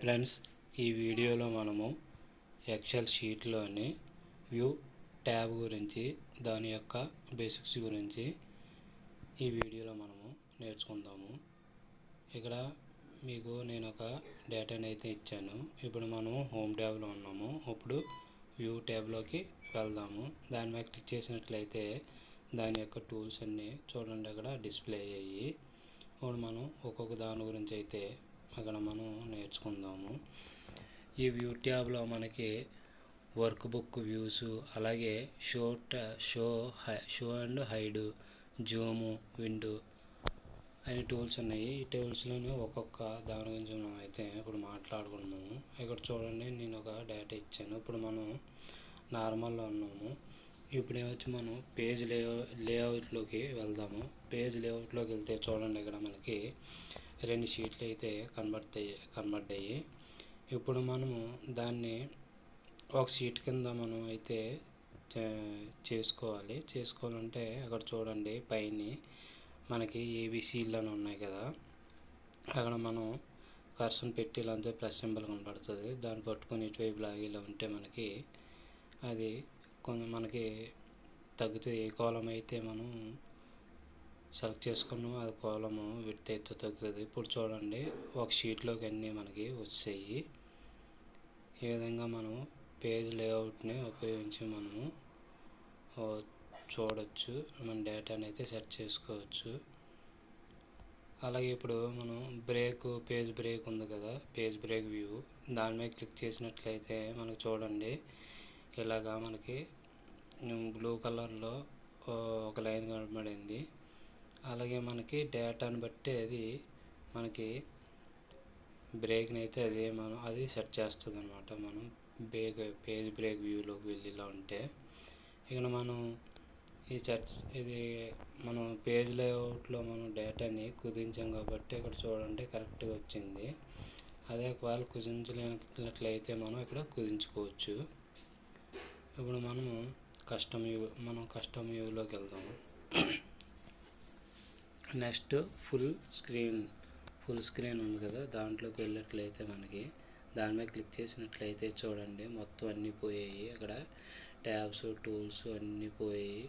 Friends, ఈ వీడియోలో మనము ఎక్సెల్ షీట్లోని వ్యూ ట్యాబ్ గురించి, దాని యొక్క బేసిక్స్ గురించి ఈ వీడియోలో మనము నేర్చుకుందాము. ఇక్కడ మీకు నేను ఒక డేటాని అయితే ఇచ్చాను. ఇప్పుడు మనము హోమ్ ట్యాబ్లో ఉన్నాము. ఇప్పుడు వ్యూ ట్యాబ్లోకి వెళ్దాము. దాని మీద క్లిక్ చేసినట్లయితే దాని యొక్క టూల్స్ అన్నీ చూడండి అక్కడ డిస్ప్లే అయ్యాయి. ఇప్పుడు మనం ఒక్కొక్క దాని గురించి అయితే అక్కడ మనం నేర్చుకుందాము. ఈ వ్యూ ట్యాబ్లో మనకి వర్క్ బుక్ వ్యూస్, అలాగే show and hide, zoom, window అనే టూల్స్ ఉన్నాయి. ఈ టూల్స్లోనే ఒక్కొక్క దాని గురించి మనం అయితే ఇప్పుడు మాట్లాడుకుంటున్నాము. ఇక్కడ చూడండి, నేను ఒక డేటా ఇచ్చాను. ఇప్పుడు మనం నార్మల్లో ఉన్నాము. ఇప్పుడు ఏమొచ్చి మనం పేజ్ లేఅవుట్లోకి వెళ్దాము. పేజ్ లేఅవుట్లోకి వెళ్తే చూడండి, ఇక్కడ మనకి 2 షీట్లు అయితే కనబడ్డాయి. ఇప్పుడు మనము దాన్ని ఒక షీట్ కింద మనం అయితే చేసుకోవాలంటే అక్కడ చూడండి, పైన మనకి ఏబిసిలు అని ఉన్నాయి కదా, అక్కడ మనం కర్సన్ పెట్టి ఇలా అంతే ప్లస్ సింబల్ కనబడుతుంది. దాన్ని పట్టుకొని ఇటువైపు లాగిలా ఉంటే మనకి అది మనకి తగ్గుతుంది. ఏ కాలం అయితే మనం సెలెక్ట్ చేసుకున్నాము అది కాలము విడ్త్ అయితే తగ్గుతుంది. ఇప్పుడు చూడండి, ఒక షీట్లోకి అన్నీ మనకి వచ్చాయి. ఈ విధంగా మనం పేజ్ లేఅవుట్ని ఉపయోగించి మనము చూడవచ్చు, మన డేటాని అయితే సెట్ చేసుకోవచ్చు. అలాగే ఇప్పుడు మనం పేజ్ బ్రేక్ ఉంది కదా, పేజ్ బ్రేక్ వ్యూ, దాని మీద క్లిక్ చేసినట్లయితే మనకు చూడండి, ఇలాగా మనకి బ్లూ కలర్లో ఒక లైన్ కనబడింది. అలాగే మనకి డేటాను బట్టి అది మనకి బ్రేక్ని అయితే అది సెట్ చేస్తుంది అనమాట. మనం పేజ్ బ్రేక్ వ్యూలోకి వెళ్ళిలా ఉంటే ఇక్కడ మనం ఇది మనం పేజ్ లేఅవుట్లో మనం డేటాని కుదించాం కాబట్టి ఇక్కడ చూడండి కరెక్ట్గా వచ్చింది. అదే ఒకవేళ కుదించలేనట్లయితే మనం ఇక్కడ కుదించుకోవచ్చు. ఇప్పుడు మనము కస్టమ్ వ్యూలోకి వెళ్దాము. నెక్స్ట్ ఫుల్ స్క్రీన్ ఉంది కదా, దాంట్లోకి వెళ్ళినట్లయితే మనకి దాని మీద క్లిక్ చేసినట్లయితే చూడండి, మొత్తం అన్నీ పోయాయి. అక్కడ ట్యాబ్స్, టూల్స్ అన్నీ పోయాయి.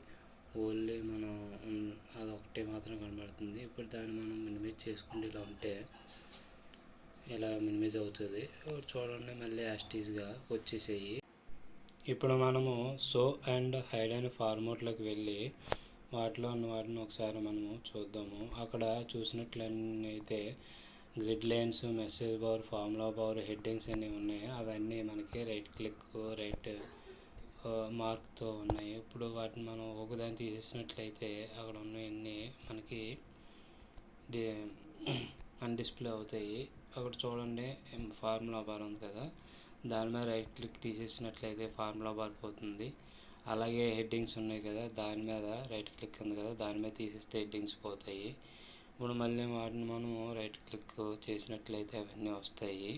ఓన్లీ మనం అది ఒకటే మాత్రం కనబడుతుంది. ఇప్పుడు దాన్ని మనం మినిమైజ్ చేసుకుంటే ఇలా ఉంటే ఇలా మినిమైజ్ అవుతుంది. చూడండి, మళ్ళీ యాస్టీస్గా వచ్చేసాయి. ఇప్పుడు మనము షో అండ్ హైడ్ అనే ఫార్మాట్లోకి వెళ్ళి వాటిలో ఉన్న వాటిని ఒకసారి మనము చూద్దాము. అక్కడ చూసినట్లయితే grid lines, message bar, formula bar, headings అన్నీ ఉన్నాయి. అవన్నీ మనకి రైట్ మార్క్తో ఉన్నాయి. ఇప్పుడు వాటిని మనం ఒకదాన్ని తీసేసినట్లయితే అక్కడ ఉన్నవన్నీ మనకి డిస్ప్లే అవుతాయి. అక్కడ చూడండి, ఫార్ములా బార్ ఉంది కదా, దాని మీద రైట్ క్లిక్ తీసేసినట్లయితే ఫార్ములా బార్ పోతుంది. అలాగే హెడ్డింగ్స్ ఉన్నాయి కదా, దాని మీద రైట్ క్లిక్ ఉంది కదా, దాని మీద తీసేస్తే హెడ్డింగ్స్ పోతాయి. ఇప్పుడు మళ్ళీ వాటిని మనము రైట్ క్లిక్ చేసినట్లయితే అవన్నీ వస్తాయి.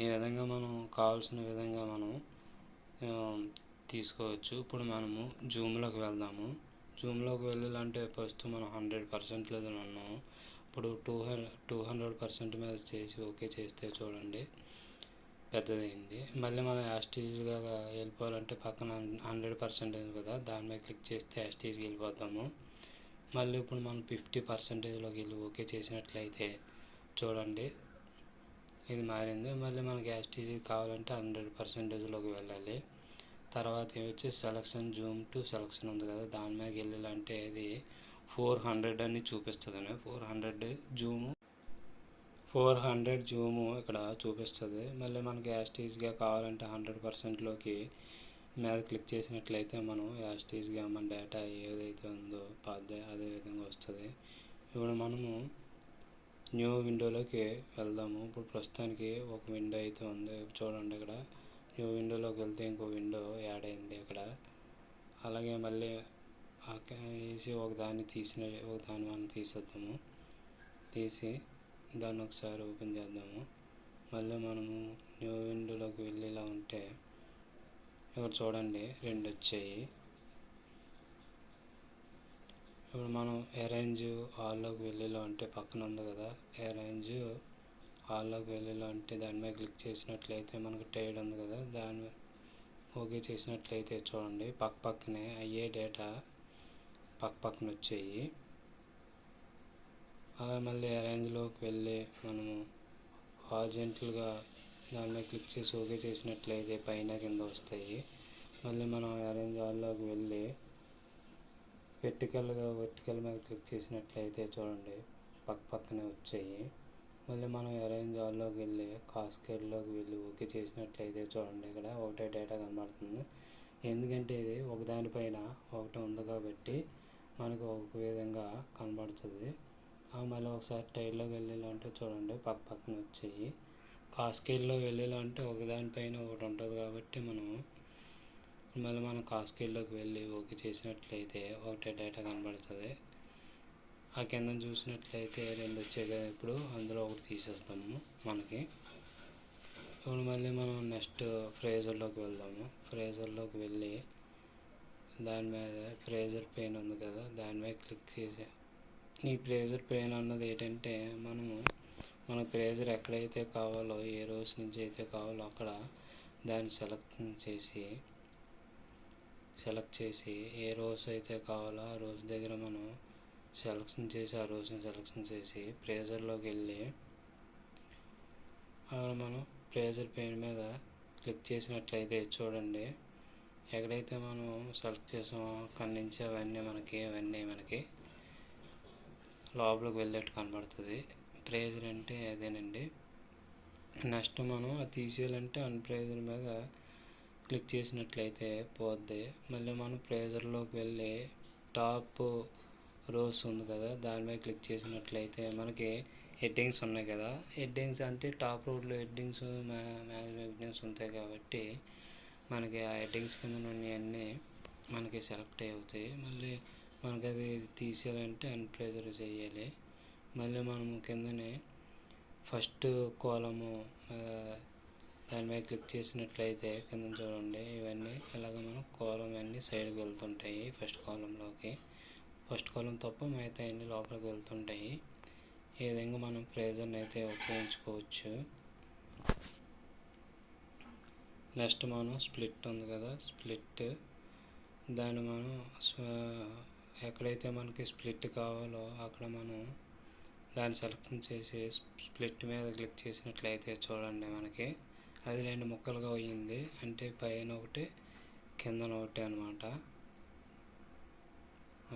ఈ విధంగా మనం కావాల్సిన విధంగా మనం తీసుకోవచ్చు. ఇప్పుడు మనము జూమ్లోకి వెళ్దాము. జూమ్లోకి వెళ్ళాలంటే ప్రస్తుతం మనం 100% ఉన్నాము. ఇప్పుడు 200% మీద చేసి ఓకే చేస్తే చూడండి పెద్దదైంది. మళ్ళీ మనం యాస్టీజ్గా వెళ్ళిపోవాలంటే పక్కన 100% కదా, దాని మీద క్లిక్ చేస్తే యాస్టీజ్కి వెళ్ళిపోతాము. మళ్ళీ ఇప్పుడు మనం 50%లోకి వెళ్ళి ఓకే చేసినట్లయితే చూడండి ఇది మారింది. మళ్ళీ మనకి యాస్టీజ్ కావాలంటే 100%లోకి వెళ్ళాలి. తర్వాత వచ్చి సెలక్షన్, జూమ్ టు సెలక్షన్ ఉంది కదా, దాని మీద వెళ్ళాలంటే ఇది 400 అని చూపిస్తుంది. 400 జూము ఇక్కడ చూపిస్తుంది. మళ్ళీ మనకి యాస్టీజ్గా కావాలంటే 100%లోకి మీద క్లిక్ చేసినట్లయితే మనం యాస్టీజ్గా మన డేటా ఏదైతే ఉందో అదే విధంగా వస్తుంది. ఇప్పుడు మనము న్యూ విండోలోకి వెళ్దాము. ఇప్పుడు ప్రస్తుతానికి ఒక విండో అయితే ఉంది. చూడండి, ఇక్కడ న్యూ విండోలోకి వెళ్తే ఇంకో విండో యాడ్ అయింది ఇక్కడ. అలాగే మళ్ళీ వేసి ఒక దాన్ని మనం తీసేద్దాము. తీసి దాన్ని ఒకసారి ఓపెన్ చేద్దాము. మళ్ళీ మనము న్యూ విండోలోకి వెళ్ళేలా ఉంటే ఇక్కడ చూడండి 2 వచ్చాయి. ఇప్పుడు మనం అరేంజ్ ఆల్లోకి వెళ్ళేలా ఉంటే పక్కన ఉంది కదా, అరేంజ్ హాల్లోకి వెళ్ళాలంటే దాని మీద క్లిక్ చేసినట్లయితే మనకు టైడ్ ఉంది కదా, దాన్ని ఓకే చేసినట్లయితే చూడండి పక్కనే అయ్యే డేటా పక్కన వచ్చాయి. అలా మళ్ళీ అరేంజ్లోకి వెళ్ళి మనము హారిజాంటల్గా దాని మీద క్లిక్ చేసి ఓకే చేసినట్లయితే పైన కింద వస్తాయి. మళ్ళీ మనం అరేంజ్ ఆల్లోకి వెళ్ళి వర్టికల్ మీద క్లిక్ చేసినట్లయితే చూడండి పక్కనే వచ్చాయి. మళ్ళీ మనం అరేంజ్ ఆల్లోకి వెళ్ళి కాస్కేడ్లోకి వెళ్ళి ఓకే చేసినట్లయితే చూడండి ఇక్కడ ఒకటే డేటా కనబడుతుంది. ఎందుకంటే ఇది ఒకదానిపైన ఒకటి ఉంది కాబట్టి మనకు ఒక విధంగా కనబడుతుంది. మళ్ళీ ఒకసారి టైల్లోకి వెళ్ళాలంటే చూడండి పక్కన వచ్చాయి. కాస్కేడ్లో వెళ్ళాలంటే ఒకదానిపైన ఒకటి ఉంటుంది కాబట్టి మనం కాస్కేడ్లోకి వెళ్ళి ఓకే చేసినట్లయితే ఒకటే డేటా కనబడుతుంది. ఆ కింద చూసినట్లయితే 2 వచ్చాయి కదా, ఇప్పుడు అందులో ఒకటి తీసేస్తాము మనకి. ఇప్పుడు మళ్ళీ మనం నెక్స్ట్ ఫ్రేజర్లోకి వెళ్దాము. ఫ్రేజర్లోకి వెళ్ళి దాని మీద ఫ్రేజర్ పెయిన్ ఉంది కదా, దాని మీద క్లిక్ చేసి ఈ ఫ్రేజర్ పెయిన్ అన్నది ఏంటంటే మన ఫ్రేజర్ ఎక్కడైతే కావాలో, ఏ రోస్ నుంచి అయితే కావాలో అక్కడ దాన్ని సెలెక్ట్ చేసి ఏ రోస్ అయితే కావాలో ఆ రోస్ దగ్గర మనం సెలెక్షన్ చేసి ఫ్రేజర్లోకి వెళ్ళి మనం ఫ్రేజర్ పెయిన్ మీద క్లిక్ చేసినట్లయితే చూడండి ఎక్కడైతే మనం సెలెక్ట్ చేసామో అక్కడి నుంచి అవన్నీ మనకి లోపలికి వెళ్ళేట్టు కనబడుతుంది. ఫ్రేజర్ అంటే అదేనండి. నెక్స్ట్ మనం అది తీసేయాలంటే అన్ఫ్రేజర్ మీద క్లిక్ చేసినట్లయితే పోద్ది. మళ్ళీ మనం ఫ్రేజర్లోకి వెళ్ళి టాప్ రోస్ ఉంది కదా, దాని మీద క్లిక్ చేసినట్లయితే మనకి హెడ్డింగ్స్ ఉన్నాయి కదా, హెడ్డింగ్స్ అంటే టాప్ రోడ్లో హెడ్డింగ్స్ మ్యాక్సిమం హెడ్డింగ్స్ ఉంటాయి కాబట్టి మనకి ఆ హెడ్డింగ్స్ కింద ఉన్నవన్నీ మనకి సెలెక్ట్ అవుతాయి. మళ్ళీ మనకి అది తీసేయాలంటే అన్ఫ్రేజర్ చేయాలి. మళ్ళీ మనము కిందనే ఫస్ట్ కాలము దాని మీద క్లిక్ చేసినట్లయితే కింద చూడండి ఇవన్నీ ఇలాగ మనం కాలం అన్నీ సైడ్కి వెళ్తుంటాయి. ఫస్ట్ కాలం తప్ప మిగతా అన్నీ లోపలికి వెళ్తుంటాయి. ఈ విధంగా మనం ఫ్రేజర్ని అయితే ఉపయోగించుకోవచ్చు. నెక్స్ట్ మనం స్ప్లిట్ ఉంది కదా, దాన్ని మనం ఎక్కడైతే మనకి స్ప్లిట్ కావాలో అక్కడ మనం దాన్ని సెలెక్షన్ చేసి స్ప్లిట్ మీద క్లిక్ చేసినట్లయితే చూడండి మనకి అది 2 ముక్కలుగా అయ్యింది. అంటే పైన ఒకటి కిందన ఒకటి అనమాట.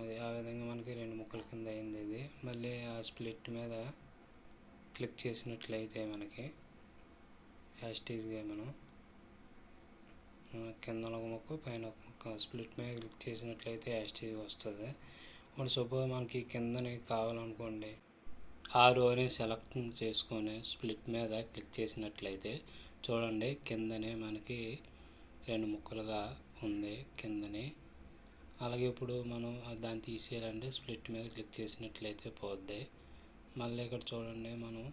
అది ఆ విధంగా మనకి 2 ముక్కల కింద అయింది ఇది. మళ్ళీ ఆ స్ప్లిట్ మీద క్లిక్ చేసినట్లయితే మనకి యాస్టీజ్గా మనం కింద ఒక ముక్క పైన ఒక ముక్క స్ప్లిట్ మీద క్లిక్ చేసినట్లయితే యాస్టీజ్ వస్తుంది. ఇప్పుడు సపోజ్ మనకి కిందని కావాలనుకోండి, ఆ రోని సెలెక్ట్ చేసుకొని స్ప్లిట్ మీద క్లిక్ చేసినట్లయితే చూడండి కిందనే మనకి 2 ముక్కలుగా ఉంది కిందనే. అలాగే ఇప్పుడు మనం దాన్ని తీసేయాలంటే స్ప్లిట్ మీద క్లిక్ చేసినట్లయితే పోద్ది. మళ్ళీ ఇక్కడ చూడండి మనం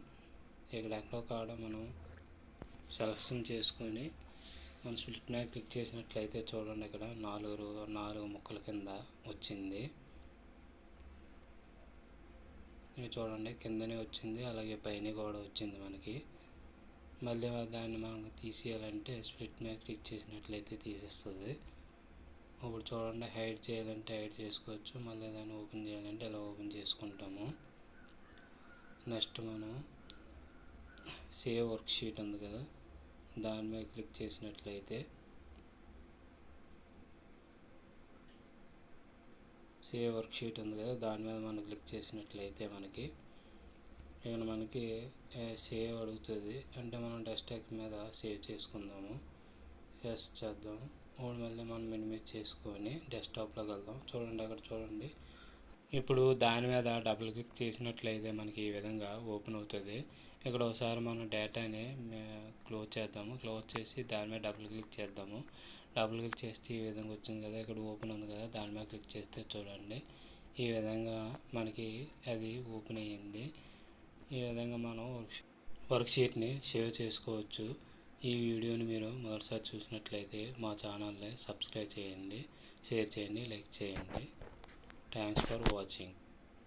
ఎక్కడో కాడ మనం సెలెక్షన్ చేసుకొని మనం స్ప్లిట్ మీద క్లిక్ చేసినట్లయితే చూడండి ఇక్కడ 4 ముక్కల కింద వచ్చింది. ఇది చూడండి కిందనే వచ్చింది, అలాగే పైన కూడా వచ్చింది మనకి. మళ్ళీ దాన్ని మనం తీసేయాలంటే స్ప్లిట్ మీద క్లిక్ చేసినట్లయితే తీసేస్తుంది. ఇప్పుడు చూడండి హైడ్ చేయాలంటే హైడ్ చేసుకోవచ్చు, మళ్ళీ దాన్ని ఓపెన్ చేయాలంటే ఇలా ఓపెన్ చేసుకుంటాము. నెక్స్ట్ మనం సేవ్ వర్క్ షీట్ ఉంది కదా, దాని మీద క్లిక్ చేసినట్లయితే సేవ్ వర్క్ షీట్ ఉంది కదా, దాని మీద మనం క్లిక్ చేసినట్లయితే మనకి ఇక్కడ మనకి సేవ్ అడుగుతుంది. అంటే మనం డెస్క్టాప్ మీద సేవ్ చేసుకుందాము. ఎస్ చేద్దాం. మళ్ళీ మనం మినిమైజ్ చేసుకొని డెస్క్టాప్లోకి వెళ్దాం. చూడండి అక్కడ చూడండి ఇప్పుడు దాని మీద డబుల్ క్లిక్ చేసినట్లయితే మనకి ఈ విధంగా ఓపెన్ అవుతుంది. ఇక్కడ ఒకసారి మనం డేటాని క్లోజ్ చేద్దాము. క్లోజ్ చేసి దాని మీద డబుల్ క్లిక్ చేద్దాము. డబుల్ క్లిక్ చేస్తే ఈ విధంగా వచ్చింది కదా, ఇక్కడ ఓపెన్ ఉంది కదా, దాని మీద క్లిక్ చేస్తే చూడండి ఈ విధంగా మనకి అది ఓపెన్ అయ్యింది. ఈ విధంగా మనం వర్క్ షీట్ని సేవ్ చేసుకోవచ్చు. ఈ వీడియోని మీరు మొదటిసారి చూసినట్లయితే మా ఛానల్ని సబ్స్క్రైబ్ చేయండి, షేర్ చేయండి, లైక్ చేయండి. Thanks for watching.